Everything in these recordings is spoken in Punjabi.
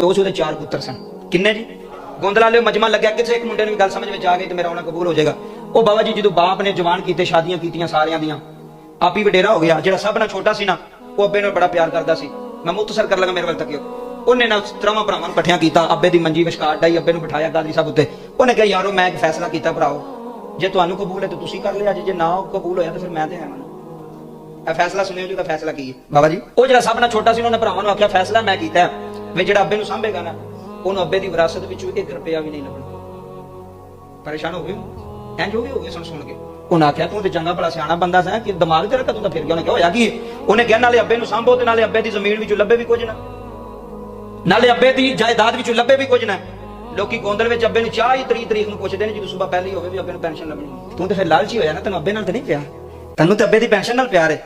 ਪਿਓ ਸੀ ਉਹਦੇ 4 ਪੁੱਤਰ ਸਨ। ਕਿੰਨੇ ਜੀ? ਗੋਂਦਲਾ ਲਿਓ ਮਜਮਾ ਲੱਗਿਆ, ਕਿਸੇ ਇੱਕ ਮੁੰਡੇ ਨੂੰ ਗੱਲ ਸਮਝ ਵਿੱਚ ਆ ਗਈ ਤੇ ਮੇਰਾ ਉਹਨਾਂ ਕਬੂਲ ਹੋ ਜਾਏਗਾ। ਉਹ ਬਾਬਾ ਜੀ ਜਦੋਂ ਬਾਪ ਨੇ ਜਵਾਨ ਕੀਤੇ, ਸ਼ਾਦੀਆਂ ਕੀਤੀਆਂ ਸਾਰਿਆਂ ਦੀਆਂ, ਆਪ ਹੀ ਵਡੇਰਾ ਹੋ ਗਿਆ। ਜਿਹੜਾ ਸਭ ਨਾਲ ਛੋਟਾ ਸੀ ਨਾ, ਉਹ ਅੱਬੇ ਨਾਲ ਬੜਾ ਪਿਆਰ ਕਰਦਾ ਸੀ। ਮੈਂ ਮੁੱਤਸਰ ਕਰ ਲਗਾ, ਮੇਰੇ ਵੱਲ ਤੱਕਿਓ। ਉਹਨੇ ਨਾ 3 ਭਰਾਵਾਂ ਨੂੰ ਇਕੱਠਿਆਂ ਕੀਤਾ, ਅੱਬੇ ਦੀ ਮੰਜੀ ਵਿਚਕਾਰ ਡਾਈ, ਅੱਬੇ ਨੂੰ ਬਿਠਾਇਆ ਗਾਦਰੀ ਸਾਹਿਬ ਉੱਤੇ। ਉਹਨੇ ਕਿਹਾ ਯਾਰੋ ਮੈਂ ਇੱਕ ਫੈਸਲਾ ਕੀਤਾ ਭਰਾਓ, ਜੇ ਤੁਹਾਨੂੰ ਕਬੂਲ ਹੈ ਤਾਂ ਤੁਸੀਂ ਕਰ ਲਿਆ, ਜੇ ਨਾ ਕਬੂਲ ਹੋਇਆ ਤਾਂ ਫਿਰ ਮੈਂ ਤੇ ਹੈ। ਇਹ ਫੈਸਲਾ ਸੁਣਿਓ ਜੀ, ਦਾ ਫੈਸਲਾ ਕੀ ਹੈ ਬਾਬਾ ਜੀ? ਉਹ ਜਿਹੜਾ ਸਭ ਨਾਲ ਛੋਟਾ ਸੀ, ਉਹਨੇ ਭਰਾਵਾਂ ਨੂੰ ਆਖਿਆ ਫੈਸਲਾ ਮੈਂ ਕੀਤਾ ਵੀ ਜਿਹੜਾ ਅੱਬੇ ਨੂੰ ਸਾਂਭੇਗਾ ਨਾ, ਉਹਨੂੰ ਅੱਬੇ ਦੀ ਵਿਰਾਸਤ ਵਿੱਚੋਂ 1 ਰੁਪਇਆ ਵੀ ਨਹੀਂ ਲੱਭਣਾ। ਪਰੇਸ਼ਾਨ ਹੋ ਗਏ, ਇੰਜ ਹੋ ਗਏ ਸੁਣ ਕੇ। ਉਹਨੇ ਆਖਿਆ ਤੂੰ ਤੇ ਚੰਗਾ ਭਲਾ ਸਿਆਣਾ ਬੰਦਾ ਸੀ, ਕਿ ਦਿਮਾਗ ਤੇਰਾ ਕਦੋਂ ਦਾ ਫਿਰ ਗਿਆ? ਉਹਨੇ ਕਿਹਾ ਹੋਇਆ ਕੀ? ਉਹਨੇ ਕਿਹਾ ਨਾਲੇ ਅੱਬੇ ਨੂੰ ਸਾਂਭੋ ਤੇ ਨਾਲੇ ਅੱਬੇ ਦੀ ਜ਼ਮੀਨ ਵਿੱਚੋਂ ਲੱਭੇ ਵੀ ਕੁਝ ਨਾ, ਨਾਲੇ ਅੱਬੇ ਦੀ ਜਾਇਦਾਦ ਵਿੱਚੋਂ ਲੱਭੇ ਵੀ ਕੁਝ ਨਾ। ਲੋਕੀ ਗੋਂਦਲ ਵਿੱਚ ਅੱਬੇ ਨੂੰ 4 ਤਰੀਕ ਨੂੰ ਪੁੱਛਦੇ ਨੇ, ਜਦੋਂ ਸੁਬਾ ਪਹਿਲੀ ਹੋਵੇ ਵੀ ਅੱਬੇ ਨੂੰ ਪੈਨਸ਼ਨ ਲੱਭਣੀ। ਤੂੰ ਤੇ ਫਿਰ ਲਾਲਚੀ ਹੋਇਆ ਨਾ, ਤੈਨੂੰ ਅੱਬੇ ਨਾਲ ਤੇ ਨਹੀਂ ਪਿਆ, ਤੈਨੂੰ ਤੇ ਅੱਬੇ ਦੀ ਪੈਨਸ਼ਨ ਨਾਲ ਪਿਆਰ ਹੈ।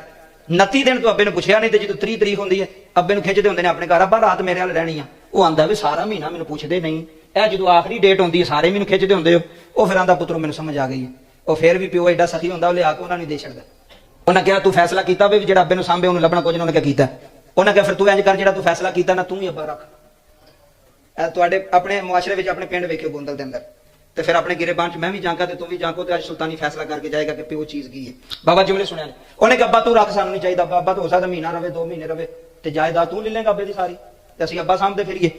29 ਦਿਨ ਤੋਂ ਅੱਬੇ ਨੂੰ ਪੁੱਛਿਆ ਨਹੀਂ, ਤੇ ਜਦੋਂ 30 ਤਰੀਕ ਹੁੰਦੀ ਹੈ ਅੱਬੇ ਨੂੰ ਖਿੱਚਦੇ ਹੁੰਦੇ ਨੇ ਆਪਣੇ ਘਰ, ਅੱਬਾ ਰਾਤ ਮੇਰੇ ਨਾਲ ਰਹਿਣੀ ਆ। ਉਹ ਆਂਦਾ ਵੀ ਸਾਰਾ ਮਹੀਨਾ ਮੈਨੂੰ ਪੁੱਛਦੇ ਨਹੀਂ, ਇਹ ਜਦੋਂ ਆਖਰੀ ਡੇਟ ਹੁੰਦੀ ਹੈ ਸਾਰੇ ਮੈਨੂੰ ਖਿੱਚਦੇ ਹੁੰਦੇ ਹੋ। ਉਹ ਫਿਰ ਆਂਦਾ ਪੁੱਤਰੋ ਮੈਨੂੰ ਸਮਝ ਆ ਗਈ ਹੈ। ਉਹ ਫਿਰ ਵੀ ਪਿਓ ਐਡਾ ਸਖੀ ਹੁੰਦਾ, ਉਹ ਲਿਆ ਕੇ ਉਹਨਾਂ ਨੂੰ ਦੇ ਛੱਡਦਾ। ਉਹਨਾਂ ਕਿਹਾ ਤੂੰ ਫੈਸਲਾ ਕੀਤਾ ਵੀ ਜਿਹੜਾ ਅੱਬੇ ਨੂੰ ਸਾਂਭੇ ਉਹਨੂੰ ਲੱਭਣਾ ਕੁਝ ਨਾ। ਉਹਨੇ ਕਿਹਾ ਕੀਤਾ। ਉਹਨਾਂ ਕਿਹਾ ਫਿਰ ਤੂੰ ਇੰਜ ਕਰ, ਜਿਹੜਾ ਤੂੰ ਫੈਸਲਾ ਕੀਤਾ ਨਾ ਤੂੰ ਹੀ ਅੱਬਾ ਰੱਖ। ਤੁਹਾਡੇ ਆਪਣੇ ਮੁਆਸ਼ਰੇ ਵਿੱਚ ਆਪਣੇ ਪਿੰਡ ਵੇਖਿਓ ਗੋਂਦਲ ਦੇ ਅੰਦਰ, ਤੇ ਫਿਰ ਆਪਣੇ ਗਿਰੇਬਾਨ ਚ ਮੈਂ ਵੀ ਜਾਂਗਾ ਤੇ ਤੂੰ ਵੀ ਜਾਂਕੋ, ਤੇ ਅੱਜ ਸੁਲਤਾਨੀ ਫੈਸਲਾ ਕਰਕੇ ਜਾਏਗਾ ਕਿ ਪਿਓ ਚੀਜ਼ ਕੀ ਹੈ। ਬਾਬਾ ਜੁਮਲੇ ਸੁਣਿਆ ਨੇ। ਉਹਨੇ ਕਿਹਾ ਅੱਬਾ ਤੂੰ ਰੱਖ, ਸਾਨੂੰ ਨਹੀਂ ਚਾਹੀਦਾ। ਅੱਬਾ ਤਾਂ ਹੋ ਸਕਦਾ ਮਹੀਨਾ ਰਵੇ, 2 ਮਹੀਨੇ ਰਵੇ, ਤੇ ਜਾਇਦਾਦ ਤੂੰ ਲੈ ਲੇਗਾ ਅੱਬੇ ਦੀ ਸਾਰੀ, ਤੇ ਅਸੀਂ ਅੱਬਾ ਸਾਂਭਦੇ ਫਿਰੀਏ।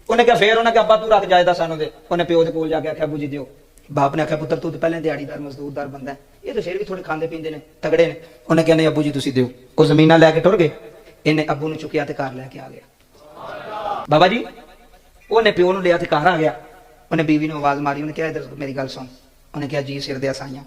ਉਹਨੇ ਕਿਹਾ ਫੇਰ ਉਹਨੇ ਕਿਹਾ ਅੱਬਾ ਤੂੰ ਰੱਖ ਜਾਇਦਾਦ ਸਾਨੂੰ ਦੇ। ਉਹਨੇ ਪਿਓ ਦੇ ਕੋਲ ਜਾ ਕੇ ਆਖਿਆ ਅੱਬੂ ਜੀ ਦਿਓ। ਬਾਪ ਨੇ ਆਖਿਆ ਪੁੱਤਰ ਤੂੰ ਤਾਂ ਪਹਿਲੇ ਦਿਹਾੜੀਦਾਰ ਮਜ਼ਦੂਰਦਾਰ ਬੰਦਾ, ਇਹ ਤਾਂ ਫਿਰ ਵੀ ਥੋੜੇ ਖਾਂਦੇ ਪੀਂਦੇ ਨੇ, ਤਗੜੇ ਨੇ। ਉਹਨੇ ਕਿਹਾ ਨਹੀਂ ਅੱਬੂ ਜੀ ਤੁਸੀਂ ਦਿਓ। ਉਹ ਜ਼ਮੀਨਾਂ ਲੈ ਕੇ ਟੁਰ ਗਏ। ਇਹਨੇ ਅੱਬੂ ਨੂੰ ਚੁੱਕਿਆ ਤੇ ਘਰ ਲੈ ਕੇ ਆ ਗਿਆ। ਬਾਬਾ ਜੀ ਉਹਨੇ ਪਿਓ ਨੂੰ ਲਿਆ ਤੇ ਘਰ ਆ ਗਿਆ। ਉਹਨੇ ਬੀਵੀ ਨੂੰ ਆਵਾਜ਼ ਮਾਰੀ, ਉਹਨੇ ਕਿਹਾ ਇਧਰ ਮੇਰੀ ਗੱਲ ਸੁਣ। ਉਹਨੇ ਕਿਹਾ ਜੀ ਸਿਰ ਦੇ ਸਾਈਆਂ।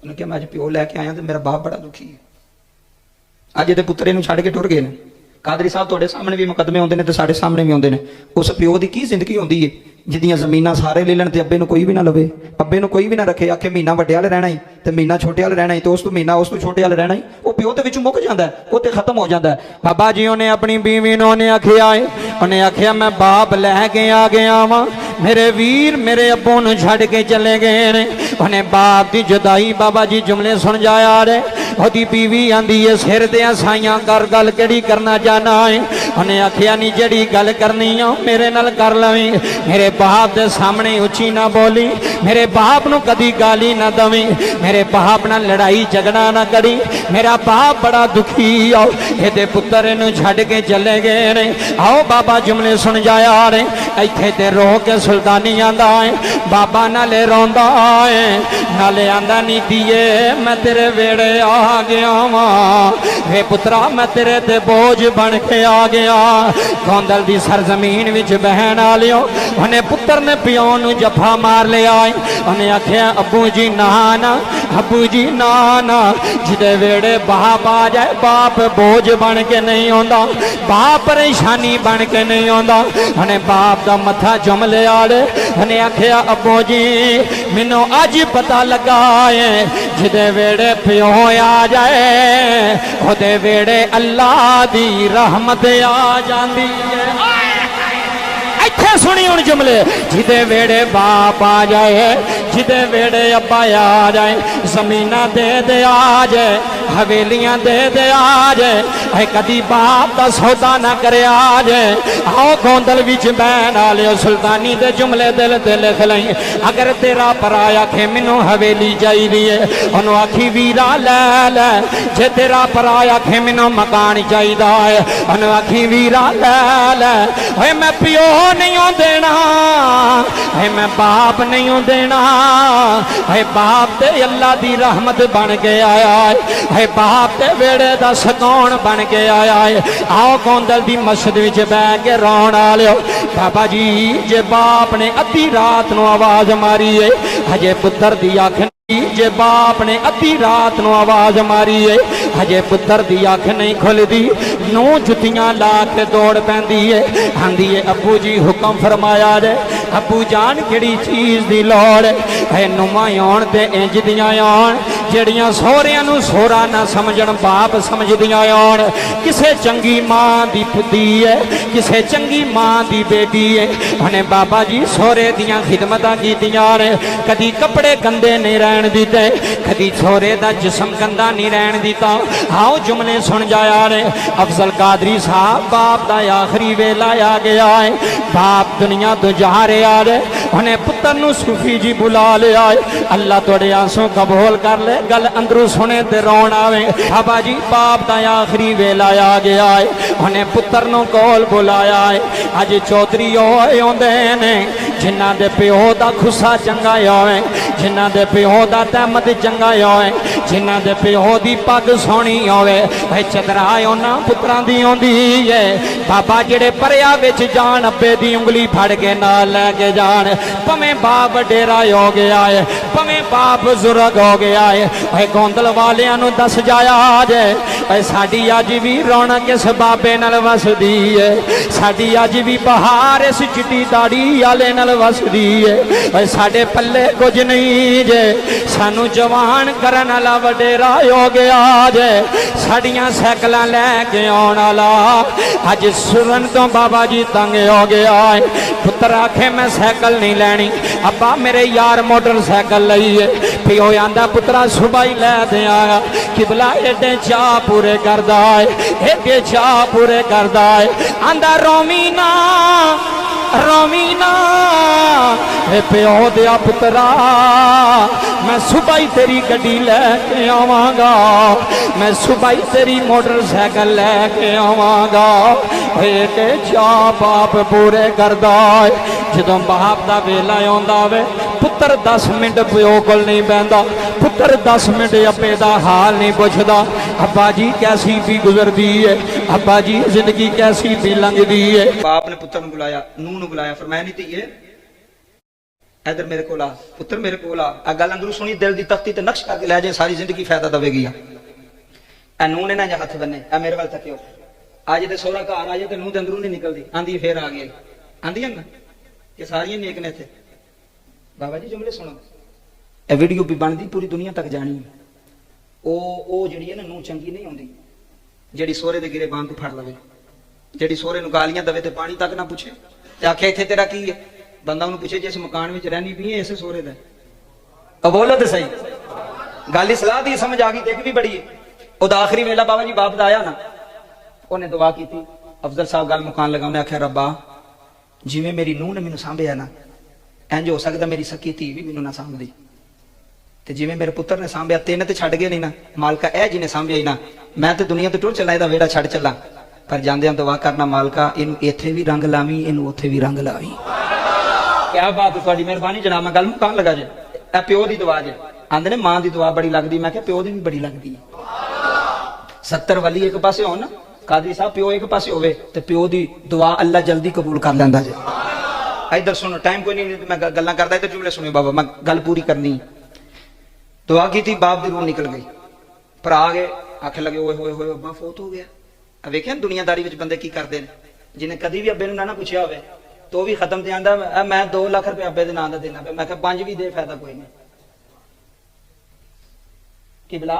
ਉਹਨੇ ਕਿਹਾ ਮੈਂ ਅੱਜ ਪਿਓ ਲੈ ਕੇ ਆਇਆ ਤੇ ਮੇਰਾ ਬਾਪ ਬੜਾ ਦੁਖੀ ਹੈ। ਅੱਜ ਇਹਦੇ ਪੁੱਤਰੇ ਨੂੰ ਛੱਡ ਕੇ ਟੁਰ ਗਏ ਨੇ। ਕਾਦਰੀ ਸਾਹਿਬ ਤੁਹਾਡੇ ਸਾਹਮਣੇ ਵੀ ਮੁਕੱਦਮੇ ਆਉਂਦੇ ਨੇ ਤੇ ਸਾਡੇ ਸਾਹਮਣੇ ਵੀ ਆਉਂਦੇ ਨੇ। ਉਸ ਪਿਓ ਦੀ ਕੀ ਜ਼ਿੰਦਗੀ ਹੁੰਦੀ ਹੈ ਜਿਹਦੀਆਂ ਜ਼ਮੀਨਾਂ ਸਾਰੇ ਲੈ ਲੈਣ ਤੇ ਅੱਬੇ ਨੂੰ ਕੋਈ ਵੀ ਨਾ ਲਵੇ, ਅੱਬੇ ਨੂੰ ਕੋਈ ਵੀ ਨਾ ਰੱਖੇ, ਆਖੇ ਮਹੀਨਾ ਵੱਡੇ ਵਾਲੇ ਰਹਿਣਾ ਹੀ ਤੇ ਮਹੀਨਾ ਛੋਟੇ ਵਾਲੇ ਰਹਿਣਾ ਹੀ, ਤੇ ਉਸ ਤੋਂ ਮਹੀਨਾ ਉਸ ਤੋਂ ਛੋਟੇ ਵਾਲੇ ਰਹਿਣਾ ਹੀ। ਉਹ ਪਿਓ ਦੇ ਵਿੱਚ ਮੁੱਕ ਜਾਂਦਾ, ਉਹ ਤੇ ਖਤਮ ਹੋ ਜਾਂਦਾ। ਬਾਬਾ ਜੀ ਉਹਨੇ ਆਪਣੀ ਬੀਵੀ ਨੂੰ ਉਹਨੇ ਆਖਿਆ ਏ, ਉਹਨੇ ਆਖਿਆ ਮੈਂ ਬਾਪ ਲੈ ਕੇ ਆ ਗਿਆ ਵਾਂ, ਮੇਰੇ ਵੀਰ ਮੇਰੇ ਅੱਬੂ ਨੂੰ ਛੱਡ ਕੇ ਚਲੇ ਗਏ ਨੇ। ਉਹਨੇ ਬਾਪ ਦੀ ਜੁਦਾਈ ਬਾਬਾ ਜੀ ਜੁਮਲੇ ਸੁਣ ਜਾਇਆ ਰੇ। ਉਹਦੀ ਬੀਵੀ ਆਂਦੀ ਏ ਸਿਰ ਦੇ ਸਾਈਆਂ ਕਰ, ਗੱਲ ਕਿਹੜੀ ਕਰਨਾ ਚਾਹਨਾ ਏ? ਉਹਨੇ ਆਖਿਆ ਨਹੀਂ ਜਿਹੜੀ ਗੱਲ ਕਰਨੀ ਆ ਮੇਰੇ ਨਾਲ ਕਰ ਲਵੀਂ, ਮੇਰੇ ਬਾਪ ਦੇ ਸਾਹਮਣੇ ਉੱਚੀ ਨਾ ਬੋਲੀ, ਮੇਰੇ ਬਾਪ ਨੂੰ ਕਦੀ ਗਾਲੀ ਨਾ ਦਵੀਂ, ਮੇਰੇ ਬਾਪ ਨਾਲ ਲੜਾਈ ਝਗੜਾ ਨਾ ਕਰੀ, ਮੇਰਾ ਬਾਪ ਬੜਾ ਦੁਖੀ ਆ, ਇਹਦੇ ਪੁੱਤਰ ਇਹਨੂੰ ਛੱਡ ਕੇ ਚਲੇ ਗਏ ਨੇ। ਆਓ ਬਾਬਾ ਜੁਮਲੇ ਸੁਣ ਜਾਇਆ ਰੇ। ਇੱਥੇ ਤੇ ਰੋ ਕੇ ਸੁਲਤਾਨੀ ਆਂਦਾ ਏ, ਬਾਬਾ ਨਾਲੇ ਰੋਂਦਾ ਏ ਨਾਲੇ ਆਂਦਾ ਨੀ ਦੀਏ ਮੈਂ ਤੇਰੇ ਵੇੜੇ ਆ ਗਿਆ ਵਾਂ, ਵੇ ਪੁੱਤਰਾ ਮੈਂ ਤੇਰੇ ਤੇ ਬੋਝ ਬਣ ਕੇ ਆ ਗਿਆ। ਗੋਂਦਲ ਦੀ ਸਰਜ਼ਮੀਨ ਵਿੱਚ ਬਹਿਣ ਵਾਲਿਓ, ਉਹਨੇ ਪੁੱਤਰ ਨੇ ਪਿਓ ਨੂੰ ਜੱਫਾ ਮਾਰ ਲਿਆ। ਉਹਨੇ ਆਖਿਆ ਅੱਬੂ ਜੀ ਨਾ ਨਾ, ਅੱਬੂ ਜੀ ਨਾ ਨਾ, ਜਿਹਦੇ ਵੇੜੇ ਬਾਪ ਆ ਜਾਏ ਬਾਪ ਬੋਝ ਬਣ ਕੇ ਨਹੀਂ ਆਉਂਦਾ, ਬਾਪ ਪਰੇਸ਼ਾਨੀ ਬਣ ਕੇ ਨਹੀਂ ਆਉਂਦਾ। ਉਹਨੇ ਬਾਪ ਦਾ ਮੱਥਾ ਚੁੰਮ ਲਿਆ। ਉਹਨੇ ਆਖਿਆ ਅੱਬੂ ਜੀ ਮੈਨੂੰ ਅੱਜ ਪਤਾ ਲੱਗਾ ਏ, ਜਿਹਦੇ ਵੇੜੇ ਪਿਓ ਆ ਜਾਏ ਉਹਦੇ ਵੇੜੇ ਅੱਲਾ ਦੀ ਰਹਿਮਤ ਆ ਜਾਂਦੀ ਏ। ਇੱਥੇ ਸੁਣੀ ਹੁਣ ਜੁਮਲੇ, ਜਿਹਦੇ ਵੇੜੇ ਬਾਪ ਆ ਜਾਏ, ਜਿਹਦੇ ਵੇੜੇ ਅੱਬਾ ਆ ਜਾਏ, ਜ਼ਮੀਨਾਂ ਦੇ ਆ ਜਾਏ, ਹਵੇਲੀਆਂ ਦੇ ਆ ਜਾਏ, ਐ ਕਦੀ ਬਾਪ ਦਾ ਸੌਦਾ ਨਾ ਕਰਿਆ ਜਾਏ। ਆਓ ਗੋਂਦਲ ਵਿੱਚ ਬਹਿਣ ਵਾਲਿਓ ਸੁਲਤਾਨੀ ਦੇ ਜੁਮਲੇ ਦਿਲ ਤੇ ਲਿਖ ਲਈ। ਅਗਰ ਤੇਰਾ ਭਰਾ ਆਖੇ ਮੈਨੂੰ ਹਵੇਲੀ ਚਾਹੀਦੀ ਏ, ਉਹਨੂੰ ਆਖੀ ਵੀਰਾ ਲੈ ਲੈ। ਜੇ ਤੇਰਾ ਭਰਾ ਆਖੇ ਮੈਨੂੰ ਮਕਾਨ ਚਾਹੀਦਾ ਏ, ਉਹਨੂੰ ਆਖੀ ਵੀਰਾ ਲੈ ਲੈ। ਓਏ ਮੈਂ ਪਿਓ ਨਹੀਂ ਦੇਣਾ, ਹੈ ਮੈਂ ਬਾਪ ਨਹੀਂ ਦੇਣਾ, ਹੈ ਬਾਪ ਤੇ ਅੱਲਾ ਦੀ ਰਹਿਮਤ ਬਣ ਕੇ ਆਇਆ ਹੈ, ਬਾਪ ਤੇ ਵੇੜੇ ਦਾ ਸਕੂਨ ਬਣ ਕੇ ਆਇਆ ਹੈ। ਆਓ ਗੋਂਦਲ ਦੀ ਮਸਜਿਦ ਵਿੱਚ ਬਹਿ ਕੇ ਰੋਣ ਵਾਲਿਓ, ਬਾਬਾ ਜੀ ਜੇ ਬਾਪ ਨੇ ਅੱਧੀ ਰਾਤ ਨੂੰ ਆਵਾਜ਼ ਮਾਰੀ ਏ, ਹਜੇ ਪੁੱਤਰ ਦੀ ਅੱਖ, ਜੇ ਬਾਪ ਨੇ ਅੱਧੀ ਰਾਤ ਨੂੰ ਆਵਾਜ਼ ਮਾਰੀ ਏ, ਹਜੇ ਪੁੱਤਰ ਦੀ ਅੱਖ ਨਹੀਂ ਖੁੱਲਦੀ, ਨੂੰ ਜੁੱਤੀਆਂ ਲਾ ਕੇ ਦੌੜ ਪੈਂਦੀ ਏ, ਆਂਦੀ ਏ ਅੱਬੂ ਜੀ ਹੁਕਮ ਫਰਮਾਇਆ ਜੇ। ਅੱਬੂ ਜਾਨ ਕਿਹੜੀ ਚੀਜ਼ ਦੀ ਲੋੜ ਹੈ, ਨੂੰਮਾਂ ਆਉਣ ਤੇ ਇੰਜ ਦੀਆਂ ਆਉਣ, ਜਿਹੜੀਆਂ ਸਹੁਰਿਆਂ ਨੂੰ ਸੋਹਰਾ ਨਾ ਸਮਝਣ ਬਾਪ ਸਮਝਦੀਆਂ ਆਣ ਕਿਸੇ ਚੰਗੀ ਮਾਂ ਦੀ ਪੁੱਤੀ ਹੈ ਕਿਸੇ ਚੰਗੀ ਮਾਂ ਦੀ ਬੇਟੀ ਹੈ ਉਹਨੇ ਬਾਬਾ ਜੀ ਸਹੁਰੇ ਦੀਆਂ ਖਿਦਮਤਾਂ ਕੀਤੀਆਂ ਨੇ ਕਦੀ ਕੱਪੜੇ ਗੰਦੇ ਨਹੀਂ ਰਹਿਣ ਦਿੱਤੇ ਕਦੀ ਸਹੁਰੇ ਦਾ ਜਿਸਮ ਗੰਦਾ ਨਹੀਂ ਰਹਿਣ ਦਿੱਤਾ ਆਓ ਜੁਮਲੇ ਸੁਣ ਜਾਇਆ ਨੇ ਅਫਜ਼ਲ ਕਾਦਰੀ साहब बाप का आखिरी वेला आ गया है बाप दुनिया तो जा रहा है उन्हें पुत्र नूं सूफी जी बुला लिया है अल्लाह थोड़े आंसू कबूल कर ले गल अंदरों सुने ते रोन आवे बाबा जी बाप का आखिरी वेला आ गया है उन्हें पुत्र नूं कोल बुलाया है अज चौधरी आउंदे ने जिन्हां दे प्यो दा खुस्सा चंगा होवे जिन्हां दे प्यो दा तहमत चंगा होवे जिन्हां दे प्यो दी पग सोहनी होवे भाई चदरा उन्हां पुत्रां दी आउंदी है बाबा जेड़े परिया विच जान अब्बे दी उंगली फड़ के नाल लैके जान भवें बाप डेरा हो गया है भवें बाप बुजुर्ग हो गया है भाई गोंदल वालियां नूं दस जाया जे भाई साडी अज भी रौनक इस बाबे नाल वसदी है साडी अज भी बहार इस चिट्टी दाड़ी वाले नाल वसदी है भाई साडे पल्ले कुछ नहीं जे सानू जवान करन वाला वडेरा हो गया जे साडियां साइकलां लैके आउण वाला अज सुरन तो बाबा जी तंग हो गया है पुत्र आखे मैं साइकिल नहीं लैनी अब्बा मेरे यार मोटरसाइकिल लई है पिओ आंदा पुत्रा सुबह ही लै दिया किबला एडे चाह पूरे करदा है एडे चाह पूरे करदा है आंदा रोमीना रोमीना प्यो दिया पुत्रा मैं सुबह ही तेरी गड्डी लैके आवांगा मैं सुबह ही तेरी मोटरसाइकिल लैके आवांगा बेटे जा बाप पूरे करदा है जदों बाप दा वेला आउंदा वे पुत्र 10 मिनट प्यो कोल नहीं बहंदा पुत्र 10 मिनट अब्बे दा हाल नहीं पुछदा अब्बा जी कैसी भी गुजरदी है अब्बा जी जिंदगी कैसी भी लंघदी है बाप ने पुत्र बुलाया नूह ਨੂੰ बुलाया फरमाया नहीं ਧੀਏ इधर मेरे को आ पुत्र मेरे को आ गल अंदरों सुनी दिल की तख्ती ते नक्श करके लै जाए सारी जिंदगी फायदा देगी आ नूह ने ना हथ बन्ने आ मेरे वाल तकियो आज ते सोहरा घर आ जाए तो नूह दे अंदरों नहीं निकलती आंदी फिर आ गई आंदी ना कि सारियां नेक ने इत्थे बाबा जी जुमले सुनो ए वीडियो भी बनती पूरी दुनिया तक जानी ओ जिहड़ी है ना नूह चंगी नहीं आउंदी जिहड़ी सोहरे दे गिरे बांह तो फड़ लवे जिहड़ी सोहरे नूं गालियां दवे ते पानी तक ना पुछे ते आखे इत्थे तेरा की है बंदा उन्होंने पूछे जिस मकान में रहनी पी है इस सोहरे का अब बोलो तो सही गल सलाह दी समझ आ गई देख भी बड़ी है उदा आखिरी वेला बाबा जी बाप दा आया ना उन्हें दुआ की थी अफजल साहब गल मुकान लगा उन्हें आख्या रब्बा जिवें मेरी नूह ने मैनू सांभिया ना इंज हो सकता मेरी सकी धी भी मैनू ना सांभदी ते जिवें मेरे पुत्र ने सांभिया तीन ते छड्ड गए नहीं ना मालका ए जिन्हें सांभिया ही ना मैं तो दुनिया तो टुर चला इहदा वेड़ा छड्ड चला पर जांदियां दुआ करना मालका इनू इत्थे भी रंग लावी इनू उत्थे भी रंग लावी क्या बात है थोड़ी मेहरबानी जनाब मैं गल मुकान लगा जे ए प्यो दी दुआ जे आंदे ने मां दी दुआ बड़ी लगदी मैं क्या प्यो दी भी बड़ी लगदी 70 वली एक पासे हो ना कादरी साहब प्यो एक पासे होवे ते प्यो दी दुआ अल्लाह जल्दी कबूल कर लैंदा जे इधर सुनो टाइम कोई नहीं मैं गल्लां करदा इधर जुमले सुनियो बाबा मैं गल पूरी करनी दुआ की थी बाप दी रूह निकल गई पर आ गए आखे लगे ओए होए होए अब्बा फौत हो गया वेख्या दुनियादारी विच बंदे की करदे ने जिन्हें कदी भी अब्बे नूं ना पुछया होवे तो भी खत्म ते आंदा मैं 2 लाख रुपया अब्बे दे नां दा देना पे मैं कहा 5 भी दे फायदा कोई नहीं कि बिला